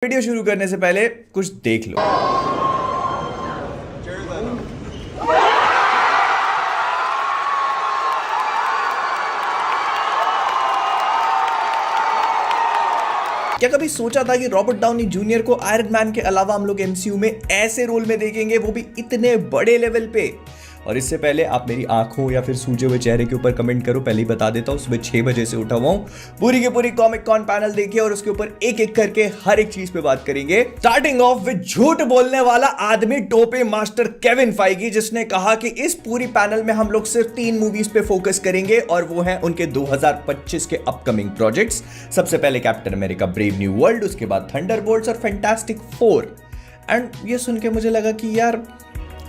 Video शुरू करने से पहले कुछ देख लो। क्या कभी सोचा था कि रॉबर्ट डाउनी जूनियर को आयरन मैन के अलावा हम लोग एमसीयू में ऐसे रोल में देखेंगे, वो भी इतने बड़े लेवल पे। और इससे पहले आप मेरी आंखों या फिर सूजे हुए चेहरे के ऊपर कमेंट करो। पहले ही बता देता हूं, सुबह 6 बजे से उठा हुआ हूं। पूरी की पूरी कॉमिक कॉन पैनल देखिए और उसके ऊपर एक एक करके हर एक चीज पे बात करेंगे। स्टार्टिंग ऑफ विद झूठ बोलने वाला आदमी टोपे मास्टर केविन फाइगी, जिसने कहा कि इस पूरी पैनल में हम लोग सिर्फ 3 मूवीज पे फोकस करेंगे और वो है उनके 2025 के अपकमिंग प्रोजेक्ट्स। सबसे पहले captain America brave new world, उसके बाद थंडरबोल्ट्स और फैंटास्टिक 4। एंड ये सुन के मुझे लगा कि यार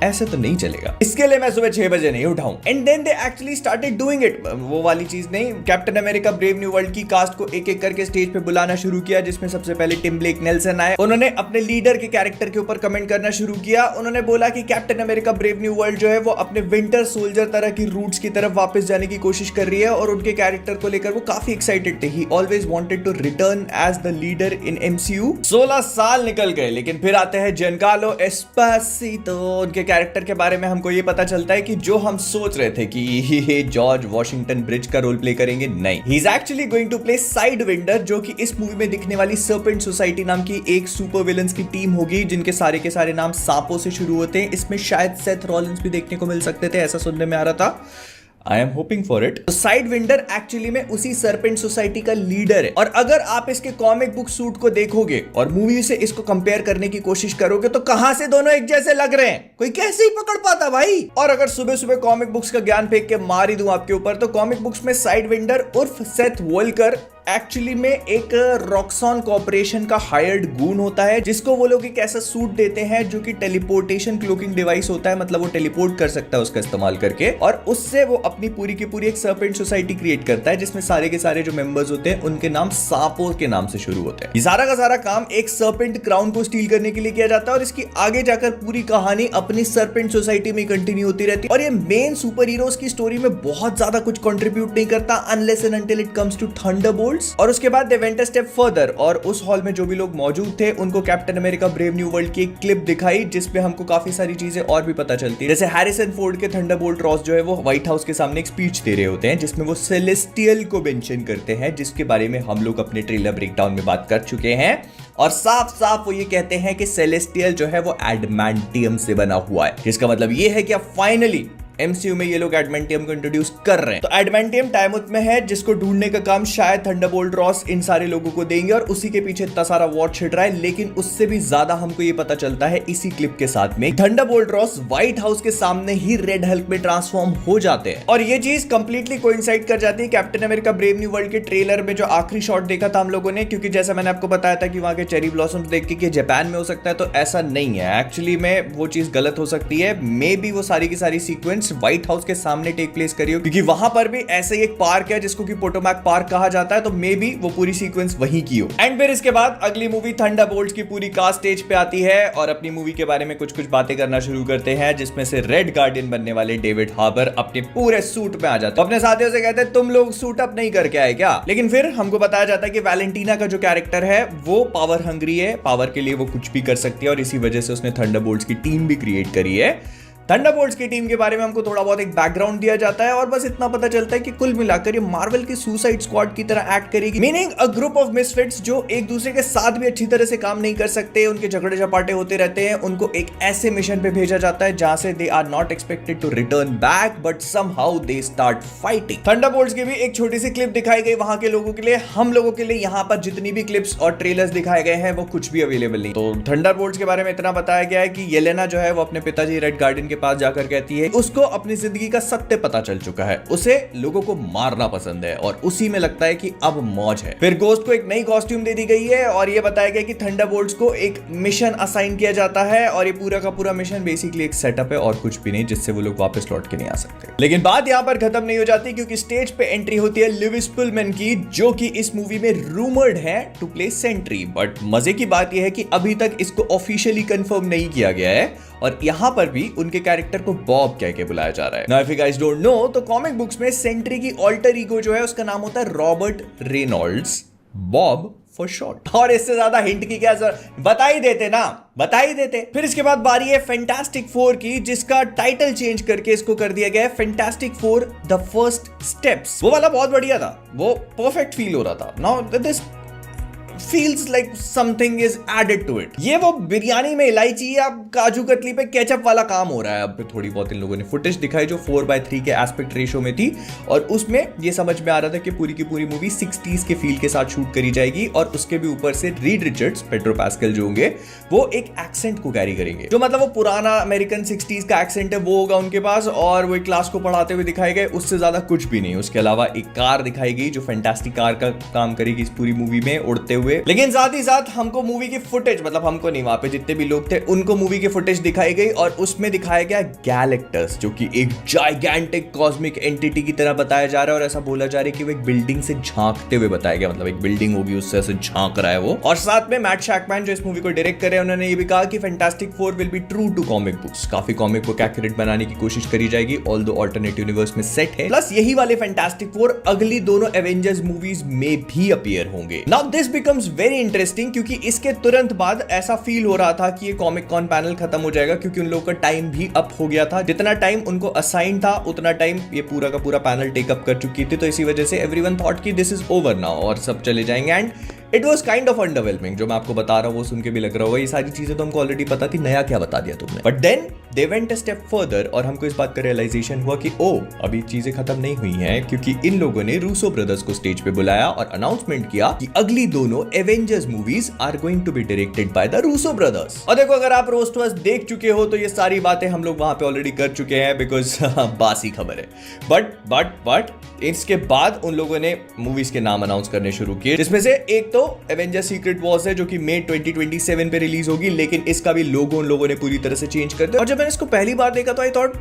ऐसे तो नहीं चलेगा, इसके लिए मैं सुबह 6 बजे नहीं उठाऊं। And then they actually started doing it. वो वाली चीज नहीं, captain America brave new world की कास्ट को एक एक करके स्टेज पे बुलाना शुरू किया, जिसमें सबसे पहले टिम ब्लेक नेल्सन आए। उन्होंने अपने लीडर के कैरेक्टर के ऊपर कमेंट करना शुरू किया। उन्होंने बोला कि captain America brave new world जो है वो अपने विंटर सोल्जर तरह की रूट्स की तरफ वापस जाने की कोशिश कर रही है और उनके कैरेक्टर को लेकर वो काफी एक्साइटेड थे। He always wanted to return as the leader in MCU. 16 साल निकल गए, लेकिन फिर आते हैं जियानकार्लो एस्पासितो। उनके कैरेक्टर के बारे में हमको ये पता चलता है कि जो हम सोच रहे थे कि ये जॉर्ज वॉशिंगटन ब्रिज का रोल प्ले करेंगे, नहीं, he is actually going to play Sidewinder, जो कि इस मूवी में दिखने वाली सर्पेंट सोसाइटी नाम की एक सुपर विलन्स की टीम होगी, जिनके सारे के सारे नाम सांपों से शुरू होते हैं। इसमें शायद सेथ रॉलिंस भी देखने को मिल सकते थे, ऐसा सुनने में आ रहा था। I am hoping for it. Side vendor actually में उसी सर्पेंट सोसाइटी का लीडर है। और अगर आप इसके कॉमिक बुक सूट को देखोगे और मूवी से इसको कंपेयर करने की कोशिश करोगे तो कहां से दोनों एक जैसे लग रहे हैं, कोई कैसे ही पकड़ पाता भाई। और अगर सुबह सुबह कॉमिक बुक्स का ज्ञान फेंक के मार ही दूं आपके ऊपर, तो कॉमिक बुक्स में साइड विंडर उर्फ सेथ वोल्कर एक्चुअली में एक रॉक्सॉन कॉर्पोरेशन का हायर्ड गून होता है, जिसको वो लोग एक ऐसा सूट देते हैं जो कि टेलीपोर्टेशन क्लोकिंग डिवाइस होता है। मतलब वो टेलीपोर्ट कर सकता है उसका इस्तेमाल करके, और उससे वो अपनी पूरी की पूरी एक सर्पेंट सोसाइटी क्रिएट करता है, जिसमें सारे के सारे जो मेंबर्स होते हैं उनके नाम सांपों के नाम से शुरू होते हैं। ये सारा का सारा काम एक सर्पेंट क्राउन को स्टील करने के लिए किया जाता है और इसकी आगे जाकर पूरी कहानी अपनी सर्पेंट सोसाइटी में कंटिन्यू होती रहती है। और ये मेन सुपर हीरोज की स्टोरी में बहुत ज्यादा कुछ कंट्रीब्यूट नहीं करता unless and until it comes to Thunderbolts. और उसके बाद they went a step further और उस हॉल में जो भी लोग मौजूद थे उनको captain America brave new world की एक क्लिप दिखाई, जिसपे हमको काफी सारी चीजें और भी पता चलती है। जैसे हैरिसन फोर्ड के थंडरबोल्ट रॉस जो है वो व्हाइट हाउस के सामने एक स्पीच दे रहे होते हैं, जिसमें वो सेलेस्टियल को मेंशन करते हैं, जिसके बारे में हम लोग अपने ट्रेलर ब्रेकडाउन में बात कर चुके हैं। और साफ साफ वो ये कहते हैं कि सेलेस्टियल जो है वो एडमेंटियम से बना हुआ है, जिसका मतलब ये है कि अब फाइनली एमसीयू में ये लोग एडमेंटियम को इंट्रोड्यूस कर रहे हैं। तो एडमेंटियम टाइमुथ में है, जिसको ढूंढने का काम शायद थंडरबोल्ट रॉस इन सारे लोगों को देंगे और उसी के पीछे इतना सारा वॉर छिड़ रहा है। लेकिन उससे भी ज्यादा हमको ये पता चलता है इसी क्लिप के साथ में, थंडरबोल्ट रॉस व्हाइट हाउस के सामने ही रेड हल्क में ट्रांसफॉर्म हो जाते हैं। और ये चीज कंप्लीटली कोइंसाइड कर जाती है captain America brave new world के ट्रेलर में जो आखिरी शॉट देखा था हम लोगों ने, क्योंकि जैसा मैंने आपको बताया था कि वहां के चेरी ब्लॉसम्स देख के जापान में हो सकता है, तो ऐसा नहीं है। एक्चुअली में वो चीज गलत हो सकती है। मे बी वो सारी की सारी सीक्वेंस व्हाइट हाउस के सामने टेक प्लेस करी हो, क्योंकि वहां पर भी ऐसे ही एक पार्क है जिसको कि पोटोमैक पार्क कहा जाता है, तो मे बी वो पूरी सीक्वेंस वहीं की हो। एंड फिर इसके बाद अगली मूवी थंडरबोल्ट्स की पूरी कास्ट स्टेज पे आती है और अपनी मूवी के बारे में कुछ कुछ बातें करना शुरू करते हैं, जिसमें से रेड गार्डियन बनने वाले डेविड हार्बर अपने पूरे सूट में आ जाते हैं। अपने साथियों से कहते हैं तुम लोग सूट अप नहीं करके आए क्या। लेकिन फिर हमको बताया जाता है कि वैलेंटीना का जो कैरेक्टर है वो पावर हंग्री है, पावर के लिए वो कुछ भी कर सकती है और इसी वजह से उसने थंडरबोल्ट्स की टीम भी क्रिएट करी है। थंडरबोल्ट्स की टीम के बारे में हमको थोड़ा बहुत एक बैकग्राउंड दिया जाता है और बस इतना पता चलता है कि कुल मिलाकर ये मार्वल की सुसाइड स्क्वाड की तरह एक्ट करेगी, meaning a group of misfits जो एक दूसरे के साथ भी अच्छी तरह से काम नहीं कर सकते, उनके झगड़े झपाटे होते रहते हैं। उनको एक ऐसे मिशन पे भेजा जाता है जहां से they are not expected to return back, but somehow they start fighting. Thunderbolts की भी एक छोटी सी क्लिप दिखाई गई वहां के लोगों के लिए। हम लोगों के लिए यहाँ पर जितनी भी क्लिप्स और ट्रेलर्स दिखाए गए हैं वो कुछ भी अवेलेबल नहीं। तो थंडरबोल्ट्स के बारे में इतना बताया गया है कि येलेना जो है वो अपने पिताजी रेड गार्डियन के पास जाकर कहती है उसको अपनी जिंदगी का सत्य पता चल चुका है, उसे लोगों को मारना पसंद है और उसी में लगता है कि अब मौज है। फिर गोस्ट को एक नई कॉस्ट्यूम दे दी गई है और ये बताया गया कि थंडरबोल्ट्स को एक मिशन असाइन किया जाता है और ये पूरा का पूरा मिशन बेसिकली एक सेटअप है और कुछ भी नहीं, जिससे वो लोग वापस लौट के नहीं आ सकते। लेकिन बात यहां पर खत्म नहीं हो जाती, क्योंकि स्टेज पे एंट्री होती है लुइस पुलमैन की, जो कि इस मूवी में रूमर्ड है टू प्ले सेंट्री। बट मजे की बात यह है कि अभी तक इसको ऑफिशियली कंफर्म नहीं किया गया है और यहां पर भी उनके कैरेक्टर को बॉब कह के बुलाया जा रहा है। Now if you guys don't know, तो कॉमिक बुक्स में सेंट्री की ऑल्टर ईगो जो है उसका नाम होता है Robert Reynolds. Bob for short. और इससे ज्यादा हिंट की क्या जरूरत, बता ही देते ना, बता ही देते। फिर इसके बाद बारी है फैंटास्टिक फोर की, जिसका टाइटल चेंज करके इसको कर दिया गया है fantastic four the first steps. वो वाला बहुत बढ़िया था, वो परफेक्ट फील हो रहा था। Now this feels like something is added to it। ये वो बिरयानी में इलायची या काजू कतली पे केचप वाला काम हो रहा है। अब थोड़ी बहुत इन लोगों ने फुटेज दिखाई जो 4:3 के एस्पेक्ट रेशो में थी, और उसमें ये समझ में आ रहा था कि पूरी की पूरी मूवी 60s के फील के साथ शूट करी जाएगी, और उसके भी ऊपर से रीड रिचर्ड्स, पेड्रो पास्कल जो होंगे, वो एक एक्सेंट को कैरी करेंगे, जो मतलब वो पुराना अमेरिकन 60s का एक्सेंट है वो होगा उनके पास, और वो एक क्लास को पढ़ाते हुए दिखाए गए, उससे ज्यादा कुछ भी नहीं। उसके अलावा एक कार दिखाई गई जो फैंटास्टिक कार का काम करेगी इस पूरी मूवी में उड़ते हुए। लेकिन साथ ही साथ हमको मूवी की फुटेज, मतलब हमको नहीं, वहां पे जितने भी लोग थे उनको मूवी की फुटेज दिखाई गई, और उसमें दिखाया गया गैलेक्टस, जो कि एक जाइगैंटिक कॉस्मिक एंटिटी की तरह बताया जा रहा है, और ऐसा बोला जा रहा है कि वो एक बिल्डिंग से झांकते हुए बताया गया, मतलब एक बिल्डिंग होगी उससे ऐसे झांक रहा है वो। और साथ में मैट शैकमैन जो इस मूवी को डायरेक्ट कर रहे हैं, उन्होंने ये भी कहा कि Fantastic Four will be true to comic books. काफी कॉमिक बुक एक्यूरेट बनाने की कोशिश करी जाएगी, ऑल्दो अल्टरनेट यूनिवर्स में सेट है। प्लस यही वाले फैंटास्टिक फोर अगली दोनों एवेंजर्स मूवीज में भी अपीयर होंगे। Now this becomes very interesting, क्योंकि इसके तुरंत बाद ऐसा फील हो रहा था कि ये कॉमिक कॉन पैनल खत्म हो जाएगा, क्योंकि उन लोगों का टाइम भी अप हो गया था। जितना टाइम उनको असाइन था उतना टाइम ये पूरा का पूरा पैनल टेकअप कर चुकी थी, तो इसी वजह से एवरीवन थॉट कि दिस इज ओवर नाउ और सब चले जाएंगे। And it was kind of underwhelming, जो मैं आपको बता रहा हूँ वो सुन के भी लग रहा होगा ये सारी चीजें तो हमको ऑलरेडी पता थी, नया क्या बता दिया तुमने। But then they went a step further, और हमको इस बात का रियलाइजेशन हुआ कि ओ अभी चीजें खत्म नहीं हुई हैं, क्योंकि इन लोगों ने रूसो ब्रदर्स को स्टेज पे बुलाया और अनाउंसमेंट किया कि अगली दोनों Avengers movies are going to be directed by the Russo brothers. और देखो, अगर आप रोस्ट वस्ट देख चुके हो तो ये सारी बातें हम लोग वहां पे ऑलरेडी कर चुके हैं, बिकॉज बासी खबर है। बट इसके बाद उन लोगों ने मूवीज के नाम अनाउंस करने शुरू किए, जिसमें से एक तो एवेंजर्स सीक्रेट वॉर्स है, जो कि मई 2027 पे रिलीज होगी, लेकिन इसका भी लोगो उन लोगों ने पूरी तरह से चेंज कर दिया। और जब मैंने इसको पहली बार देखा तो I thought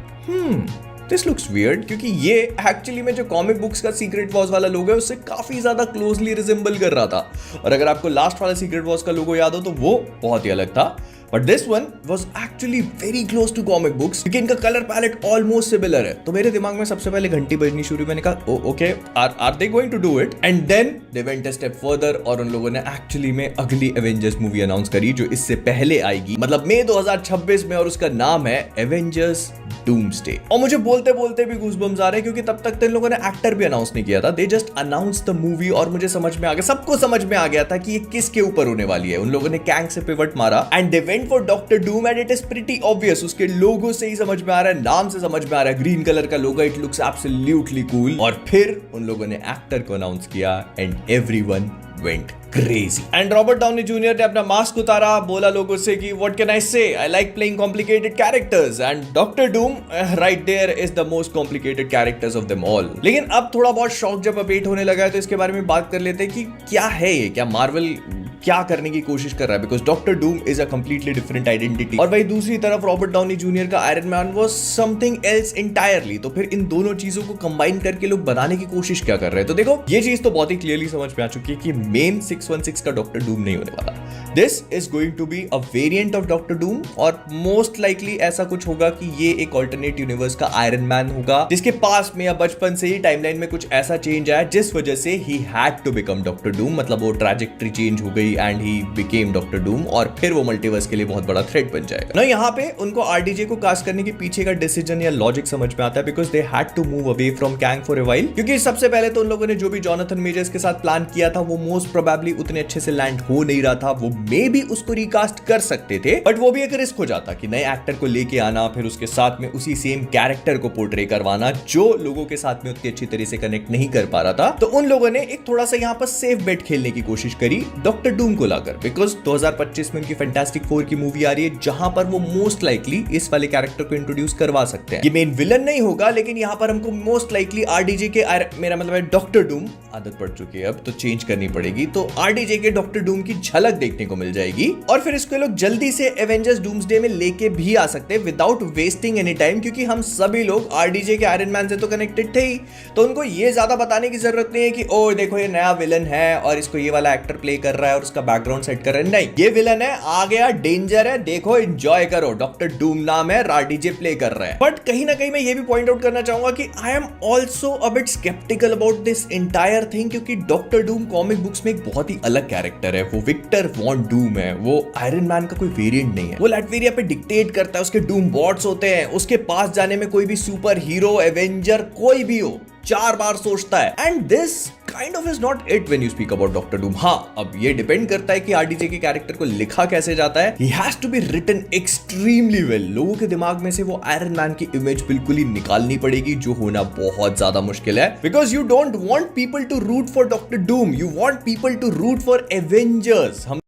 this looks weird, क्योंकि ये एक्चुअली में जो कॉमिक बुक्स का सीक्रेट वॉर्स वाला लोगो है उससे काफी ज्यादा क्लोजली रिजेंबल कर रहा था, और अगर आपको लास्ट वाला सीक्रेट वॉर्स का लोगो याद हो तो वो बहुत ही अलग था। But this one was actually very close to comic books, क्योंकि इनका कलर पैलेट ऑलमोस्ट सिमिलर है। तो मेरे दिमाग में सबसे पहले घंटी बजनी शुरू, मैंने कहा okay, are they going to do it? And then they went a step further, और उन लोगों ने एक्चुअली में अगली एवेंजर्स मूवी अनाउंस करी, जो इससे पहले आएगी, मतलब मई 2026 में, और उसका नाम है एवेंजर्स डूम्सडे। और मुझे बोलते बोलते भी गूज़बम्स आ रहे हैं, क्योंकि तब तक तो इन लोगों ने एक्टर भी अनाउंस नहीं किया था, they just announce the movie, और मुझे समझ में आ गया, सबको समझ में आ गया था कि ये किसके ऊपर होने वाली है। उन लोगों ने कैंग से पिवट मारा and they went for Doctor Doom, and it is pretty obvious, उसके लोगो से ही समझ में आ रहा है, नाम से समझ में आ रहा है, ग्रीन कलर का लोगो, इट लुक्स एब्सोल्युटली कूल। और फिर उन लोगों ने एक्टर को अनाउंस किया and everyone went crazy. And Robert Downey junior ने अपना मास्क उतारा, बोला लोगों से कि what can I say, I like playing complicated characters, and Doctor Doom right there is the most complicated characters of them all. लेकिन अब थोड़ा बहुत शौक जब अपडेट होने लगा है, तो इसके बारे में बात कर लेते हैं कि क्या है ये, क्या मार्वल क्या करने की कोशिश कर रहा है, because doctor doom is a completely different identity, और वही दूसरी तरफ रॉबर्ट डाउनी जूनियर का Iron man was something else entirely. तो फिर इन दोनों चीजों को कंबाइन करके लोग बनाने की कोशिश क्या कर रहे हैं? तो देखो, ये चीज तो बहुत ही क्लियरली समझ में आ चुकी है कि मेन 616 का डॉक्टर डूम नहीं होने वाला। This is going to be a variant of Doctor Doom, और मोस्ट लाइकली ऐसा कुछ होगा कि ये एक ऑल्टरनेट यूनिवर्स का आयरन मैन होगा, जिसके पास में या बचपन से ही टाइमलाइन में कुछ ऐसा चेंज आया जिस वजह से he had to become Doctor Doom, मतलब वो ट्रैजेक्टरी चेंज हो गई and he became Doctor Doom, और फिर वो मल्टीवर्स के लिए बहुत बड़ा थ्रेट बन जाएगा ना। यहाँ पे उनको आरडीजे को कास्ट करने के पीछे का डिसीजन या लॉजिक समझ में आता है, because they had to move away from Kang for a while, क्योंकि सबसे पहले तो उन लोगों ने जो भी जॉनथन मेजर्स के साथ प्लान किया था वो मोस्ट प्रोबेबली उतने अच्छे से लैंड हो नहीं रहा था। वो मे भी उसको रिकास्ट कर सकते थे, बट वो भी एक रिस्क हो जाता कि नए एक्टर को लेके आना, फिर उसके साथ में उसी सेम कैरेक्टर को पोर्ट्रे करवाना जो लोगों के साथ में उतनी अच्छी तरह से कनेक्ट नहीं कर पा रहा था। तो उन लोगों ने एक थोड़ा सा यहाँ पर सेफ बेट खेलने की कोशिश करी डॉक्टर डूम को लाकर, बिकॉज 2025 में उनकी फैंटास्टिक फोर की मूवी आ रही है, जहां पर वो मोस्ट लाइकली इस वाले कैरेक्टर को इंट्रोड्यूस करवा सकते हैं। ये मेन विलन नहीं होगा, लेकिन यहाँ पर हमको मोस्ट लाइकली आरडीजे के, मेरा मतलब डॉक्टर डूम, आदत पड़ चुकी है अब तो चेंज करनी पड़ेगी, तो आरडीजे के डॉक्टर डूम की झलक देखने को मिल जाएगी और फिर इसको लोग जल्दी से एवेंजर्स डूम्सडे में लेके भी आ सकते हैं विदाउट वेस्टिंग एनी टाइम, क्योंकि हम सभी लोग आरडीजे के आयरन मैन से तो कनेक्टेड थे ही, तो उनको ये ज्यादा बताने की जरूरत नहीं है कि ओ देखो ये नया विलन है और इसको ये वाला एक्टर प्ले कर रहा है और उसका बैकग्राउंड सेट कर रहा है। नहीं, ये विलन है, आ गया, डेंजर है, देखो एंजॉय करो, डॉक्टर डूम नाम है, आरडीजे प्ले कर रहा है। बट कहीं ना कहीं मैं ये भी पॉइंट आउट करना चाहूंगा कि I am also a bit sceptical about this entire thing, क्योंकि डॉक्टर डूम कॉमिक बुक्स में एक बहुत ही अलग कैरेक्टर है। वो विक्टर वॉन डूम है, वो आयरन मैन का कोई वेरिएंट नहीं है। वो लैटवेरिया पे डिक्टेट करता है, उसके डूम बॉट्स होते हैं, उसके पास जाने में कोई भी सुपर हीरो एवेंजर कोई भी हो 4 बार सोचता है। And this kind of is not it when you speak about doctor Doom. हाँ, अब ये डिपेंड करता है कि आरडीजे के कैरेक्टर को लिखा कैसे जाता है। He has to be written extremely well. लोगों के दिमाग में से वो आयरन मैन की इमेज बिल्कुल ही निकालनी पड़ेगी, जो होना बहुत ज्यादा मुश्किल है, because you don't want people to root for Doctor Doom, you want people to root for Avengers. हम